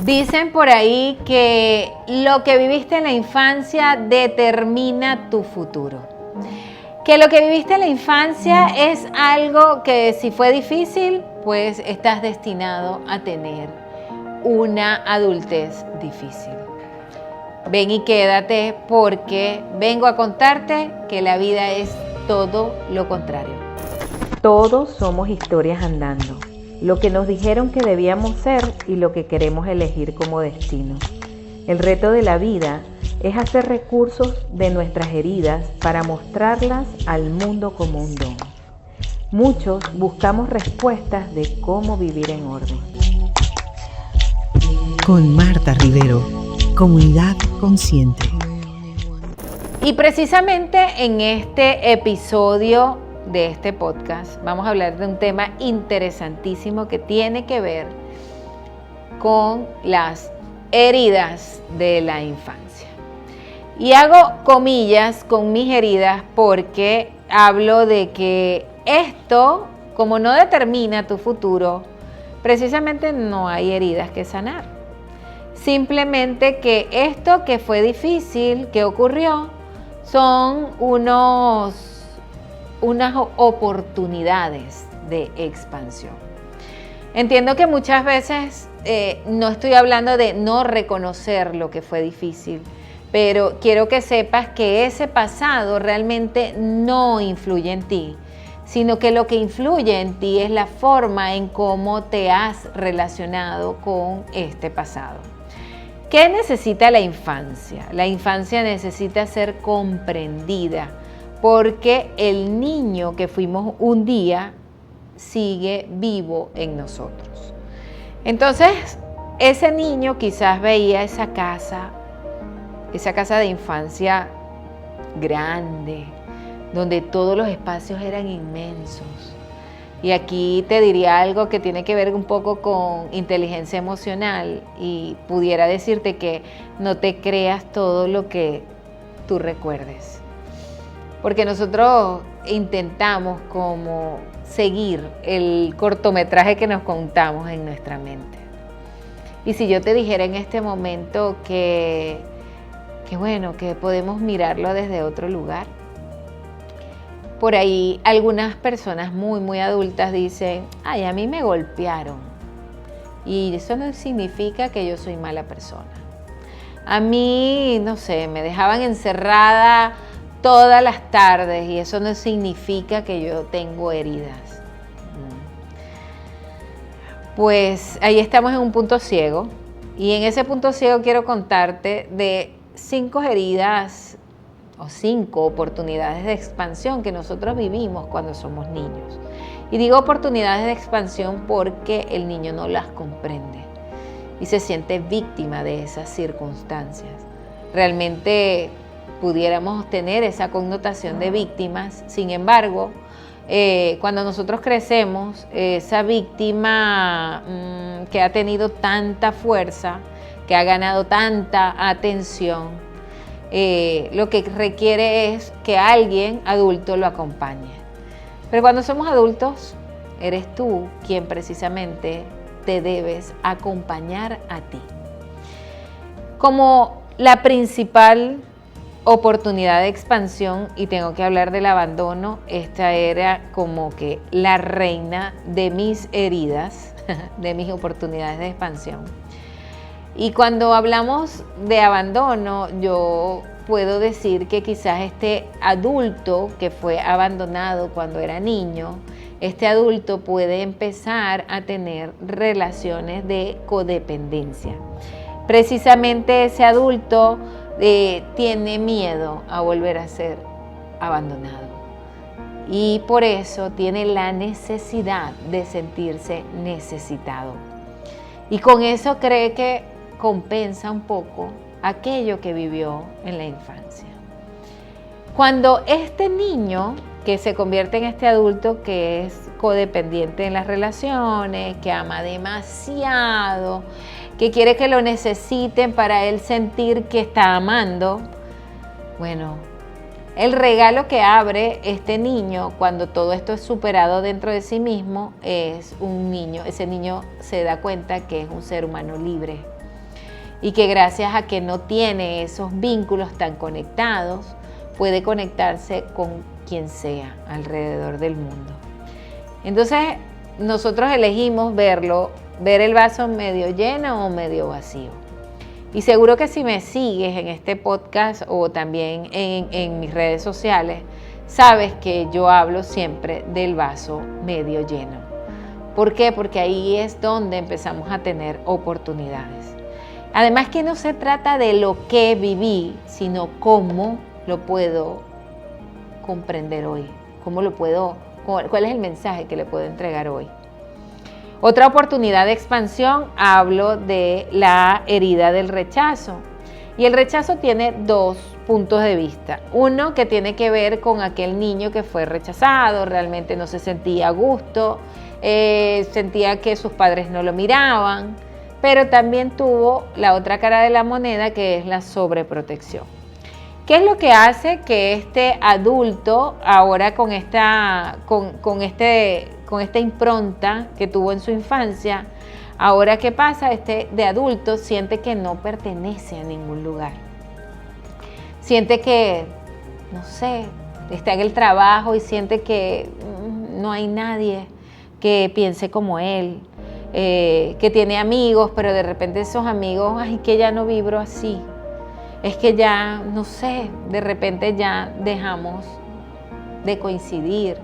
Dicen por ahí que lo que viviste en la infancia determina tu futuro. Que lo que viviste en la infancia es algo que si fue difícil, pues estás destinado a tener una adultez difícil. Ven y quédate porque vengo a contarte que la vida es todo lo contrario. Todos somos historias andando. Lo que nos dijeron que debíamos ser y lo que queremos elegir como destino. El reto de la vida es hacer recursos de nuestras heridas para mostrarlas al mundo como un don. Muchos buscamos respuestas de cómo vivir en orden. Con Marta Rivero, Comunidad Consciente. Y precisamente en este episodio de este podcast vamos a hablar de un tema interesantísimo que tiene que ver con las heridas de la infancia. Y hago comillas con mis heridas porque hablo de que esto, como no determina tu futuro, precisamente no hay heridas que sanar. Simplemente que esto que fue difícil, que ocurrió, son unas oportunidades de expansión. Entiendo que muchas veces no estoy hablando de no reconocer lo que fue difícil, pero quiero que sepas que ese pasado realmente no influye en ti, sino que lo que influye en ti es la forma en cómo te has relacionado con este pasado. ¿Qué necesita la infancia? La infancia necesita ser comprendida, porque el niño que fuimos un día sigue vivo en nosotros. Entonces, ese niño quizás veía esa casa de infancia grande, donde todos los espacios eran inmensos. Y aquí te diría algo que tiene que ver un poco con inteligencia emocional y pudiera decirte que no te creas todo lo que tú recuerdes. Porque nosotros intentamos como seguir el cortometraje que nos contamos en nuestra mente. Y si yo te dijera en este momento que podemos mirarlo desde otro lugar. Por ahí algunas personas muy adultas dicen, ay, a mí me golpearon. Y eso no significa que yo soy mala persona. A mí, no sé, me dejaban encerrada todas las tardes y eso no significa que yo tengo heridas. Pues ahí estamos en un punto ciego y en ese punto ciego quiero contarte de 5 heridas o 5 oportunidades de expansión que nosotros vivimos cuando somos niños. Y digo oportunidades de expansión porque el niño no las comprende y se siente víctima de esas circunstancias. Realmente pudiéramos tener esa connotación de víctimas, sin embargo, cuando nosotros crecemos, esa víctima que ha tenido tanta fuerza, que ha ganado tanta atención, lo que requiere es que alguien adulto lo acompañe. Pero cuando somos adultos, eres tú quien precisamente te debes acompañar a ti. Como la principal oportunidad de expansión, y tengo que hablar del abandono, esta era como que la reina de mis heridas, de mis oportunidades de expansión. Y cuando hablamos de abandono, yo puedo decir que quizás este adulto que fue abandonado cuando era niño, este adulto puede empezar a tener relaciones de codependencia. Precisamente ese adulto tiene miedo a volver a ser abandonado y por eso tiene la necesidad de sentirse necesitado. Y con eso cree que compensa un poco aquello que vivió en la infancia. Cuando este niño que se convierte en este adulto que es codependiente en las relaciones, que ama demasiado, que quiere que lo necesiten para él sentir que está amando, bueno, el regalo que abre este niño cuando todo esto es superado dentro de sí mismo es un niño. Ese niño se da cuenta que es un ser humano libre, y que gracias a que no tiene esos vínculos tan conectados, puede conectarse con quien sea alrededor del mundo. Entonces, nosotros elegimos ver el vaso medio lleno o medio vacío. Y seguro que si me sigues en este podcast o también en mis redes sociales, sabes que yo hablo siempre del vaso medio lleno. ¿Por qué? Porque ahí es donde empezamos a tener oportunidades. Además que no se trata de lo que viví, sino cómo lo puedo comprender hoy, cuál es el mensaje que le puedo entregar hoy. Otra oportunidad de expansión, hablo de la herida del rechazo. Y el rechazo tiene dos puntos de vista. Uno que tiene que ver con aquel niño que fue rechazado, realmente no se sentía a gusto, sentía que sus padres no lo miraban, pero también tuvo la otra cara de la moneda, que es la sobreprotección. ¿Qué es lo que hace que este adulto, ahora con esta impronta que tuvo en su infancia, ahora qué pasa? De adulto siente que no pertenece a ningún lugar. Siente que, no sé, está en el trabajo y siente que no hay nadie que piense como él, que tiene amigos, pero de repente esos amigos, ay, que ya no vibro así. Es que ya, no sé, de repente ya dejamos de coincidir.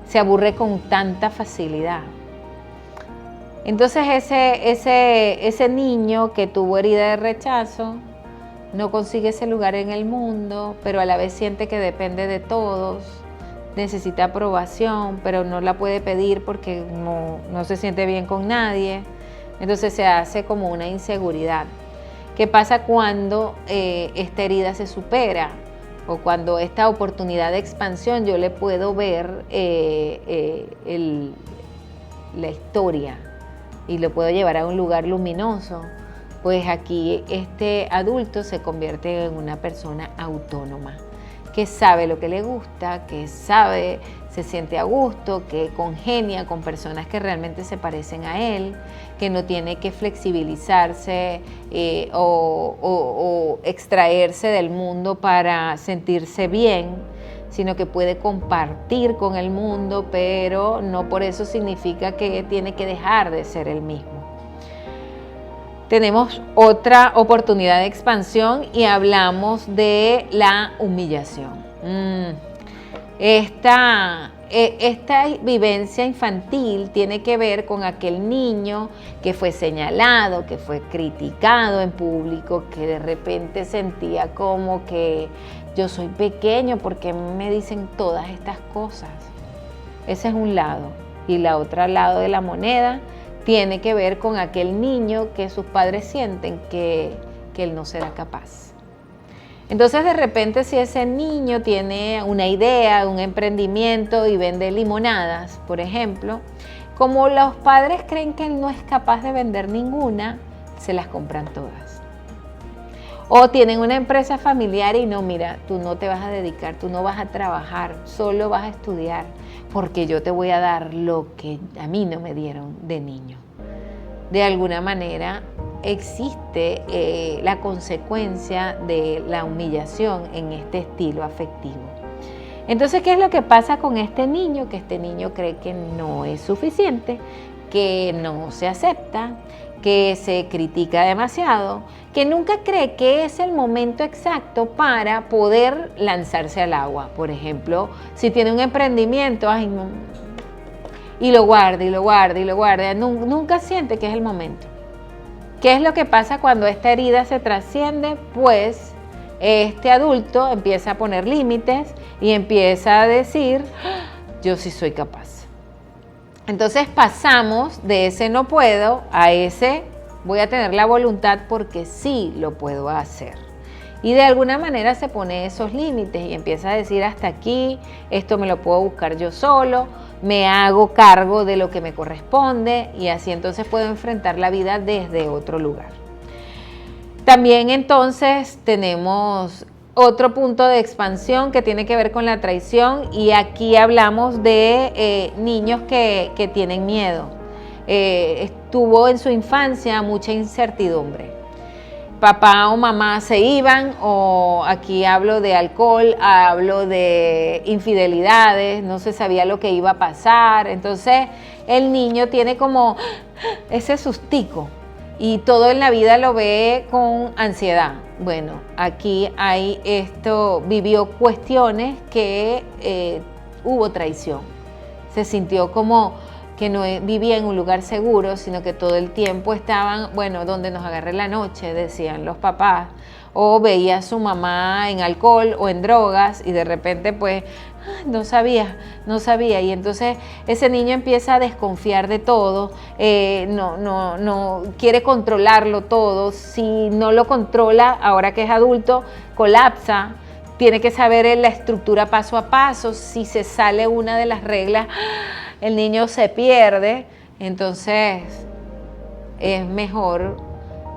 Se aburre con tanta facilidad. Entonces ese niño que tuvo herida de rechazo no consigue ese lugar en el mundo, pero a la vez siente que depende de todos, necesita aprobación, pero no la puede pedir porque no se siente bien con nadie. Entonces se hace como una inseguridad. ¿Qué pasa cuando esta herida se supera? O cuando esta oportunidad de expansión yo le puedo ver la historia y lo puedo llevar a un lugar luminoso, pues aquí este adulto se convierte en una persona autónoma, que sabe lo que le gusta, que sabe, se siente a gusto, que congenia con personas que realmente se parecen a él, que no tiene que flexibilizarse o extraerse del mundo para sentirse bien, sino que puede compartir con el mundo, pero no por eso significa que tiene que dejar de ser el mismo. Tenemos otra oportunidad de expansión y hablamos de la humillación. Esta vivencia infantil tiene que ver con aquel niño que fue señalado, que fue criticado en público, que de repente sentía como que yo soy pequeño porque me dicen todas estas cosas. Ese es un lado. Y la otra lado de la moneda tiene que ver con aquel niño que sus padres sienten que él no será capaz. Entonces de repente si ese niño tiene una idea, un emprendimiento y vende limonadas, por ejemplo, como los padres creen que él no es capaz de vender ninguna, se las compran todas. O tienen una empresa familiar y no, mira, tú no te vas a dedicar, tú no vas a trabajar, solo vas a estudiar, porque yo te voy a dar lo que a mí no me dieron de niño. De alguna manera existe la consecuencia de la humillación en este estilo afectivo. Entonces, ¿qué es lo que pasa con este niño? Que este niño cree que no es suficiente, que no se acepta, que se critica demasiado, que nunca cree que es el momento exacto para poder lanzarse al agua. Por ejemplo, si tiene un emprendimiento, ay, no, y lo guarda, y lo guarda, y lo guarda, nunca siente que es el momento. ¿Qué es lo que pasa cuando esta herida se trasciende? Pues este adulto empieza a poner límites y empieza a decir, yo sí soy capaz. Entonces pasamos de ese no puedo a ese voy a tener la voluntad porque sí lo puedo hacer. Y de alguna manera se pone esos límites y empieza a decir hasta aquí, esto me lo puedo buscar yo solo, me hago cargo de lo que me corresponde y así entonces puedo enfrentar la vida desde otro lugar. También entonces tenemos otro punto de expansión que tiene que ver con la traición y aquí hablamos de niños que tienen miedo. Tuvo en su infancia mucha incertidumbre. papá o mamá se iban, o aquí hablo de alcohol, hablo de infidelidades, no se sabía lo que iba a pasar. Entonces el niño tiene como ese sustico y todo en la vida lo ve con ansiedad. Bueno, aquí vivió cuestiones que hubo traición. Se sintió como que no vivía en un lugar seguro, sino que todo el tiempo estaban, bueno, donde nos agarre la noche, decían los papás, o veía a su mamá en alcohol o en drogas y de repente pues no sabía, y entonces ese niño empieza a desconfiar de todo, no quiere controlarlo todo, si no lo controla, ahora que es adulto, colapsa. Tiene que saber la estructura paso a paso, si se sale una de las reglas, el niño se pierde. Entonces es mejor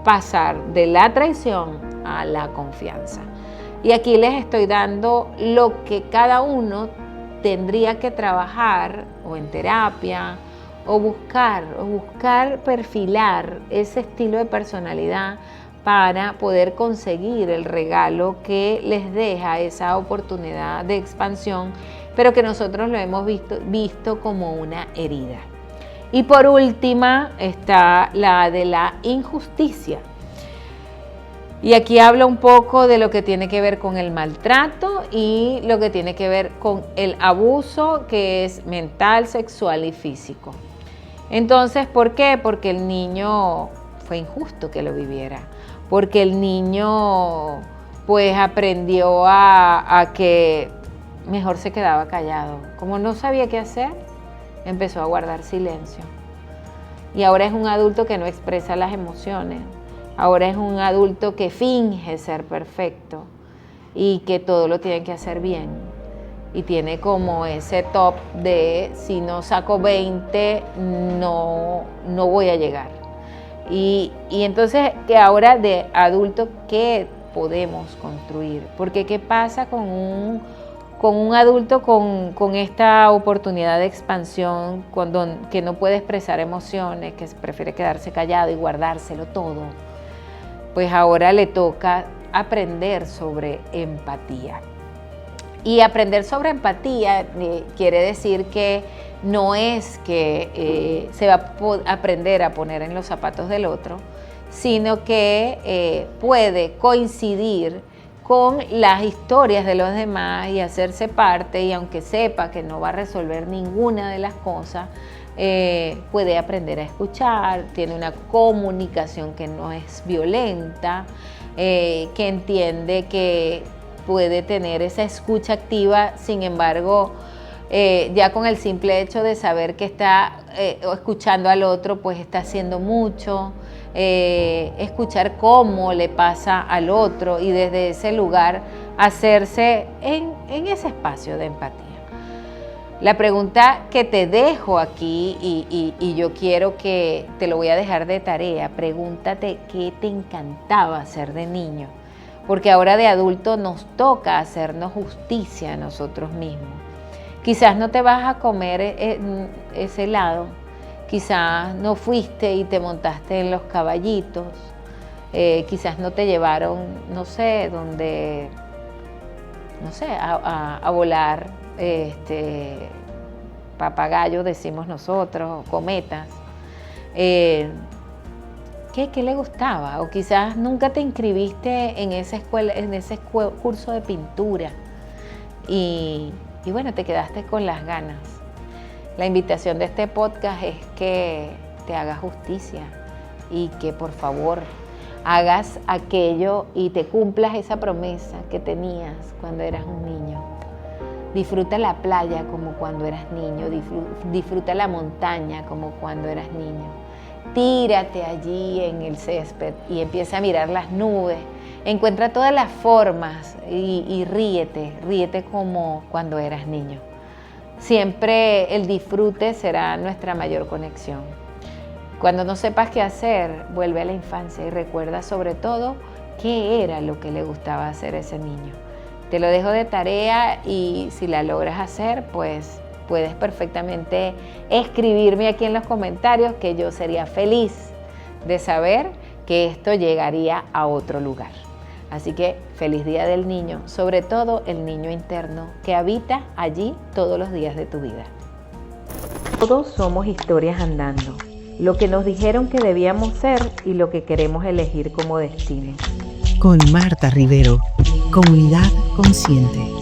pasar de la traición a la confianza. Y aquí les estoy dando lo que cada uno tendría que trabajar o en terapia o buscar perfilar ese estilo de personalidad para poder conseguir el regalo que les deja esa oportunidad de expansión, pero que nosotros lo hemos visto como una herida. Y por última está la de la injusticia. Y aquí habla un poco de lo que tiene que ver con el maltrato y lo que tiene que ver con el abuso, que es mental, sexual y físico. Entonces, ¿por qué? Porque el niño fue injusto que lo viviera. Porque el niño pues aprendió a que mejor se quedaba callado. Como no sabía qué hacer, empezó a guardar silencio. Y ahora es un adulto que no expresa las emociones. Ahora es un adulto que finge ser perfecto y que todo lo tiene que hacer bien. Y tiene como ese top de si no saco 20, no voy a llegar. Y entonces, que ahora de adulto, ¿qué podemos construir? Porque ¿qué pasa con un adulto con esta oportunidad de expansión, que no puede expresar emociones, que prefiere quedarse callado y guardárselo todo? Pues ahora le toca aprender sobre empatía. Y aprender sobre empatía quiere decir que no es que se va a aprender a poner en los zapatos del otro, sino que puede coincidir con las historias de los demás y hacerse parte, y aunque sepa que no va a resolver ninguna de las cosas, puede aprender a escuchar, tiene una comunicación que no es violenta, que entiende que puede tener esa escucha activa. Sin embargo, ya con el simple hecho de saber que está escuchando al otro, pues está haciendo mucho, escuchar cómo le pasa al otro y desde ese lugar hacerse en ese espacio de empatía. La pregunta que te dejo aquí y yo quiero que te lo voy a dejar de tarea, pregúntate qué te encantaba hacer de niño, porque ahora de adulto nos toca hacernos justicia a nosotros mismos. Quizás no te vas a comer ese helado, quizás no fuiste y te montaste en los caballitos, quizás no te llevaron, no sé, a volar papagayos, decimos nosotros, cometas. ¿Qué le gustaba? O quizás nunca te inscribiste en esa escuela, en ese curso de pintura y bueno, te quedaste con las ganas. La invitación de este podcast es que te hagas justicia y que por favor hagas aquello y te cumplas esa promesa que tenías cuando eras un niño. Disfruta la playa como cuando eras niño, disfruta la montaña como cuando eras niño. Tírate allí en el césped y empieza a mirar las nubes. Encuentra todas las formas y ríete como cuando eras niño. Siempre el disfrute será nuestra mayor conexión. Cuando no sepas qué hacer, vuelve a la infancia y recuerda sobre todo qué era lo que le gustaba hacer a ese niño. Te lo dejo de tarea y si la logras hacer, pues puedes perfectamente escribirme aquí en los comentarios, que yo sería feliz de saber que esto llegaría a otro lugar. Así que feliz Día del Niño, sobre todo el niño interno que habita allí todos los días de tu vida. Todos somos historias andando, lo que nos dijeron que debíamos ser y lo que queremos elegir como destino. Con Marta Rivero, Comunidad Consciente.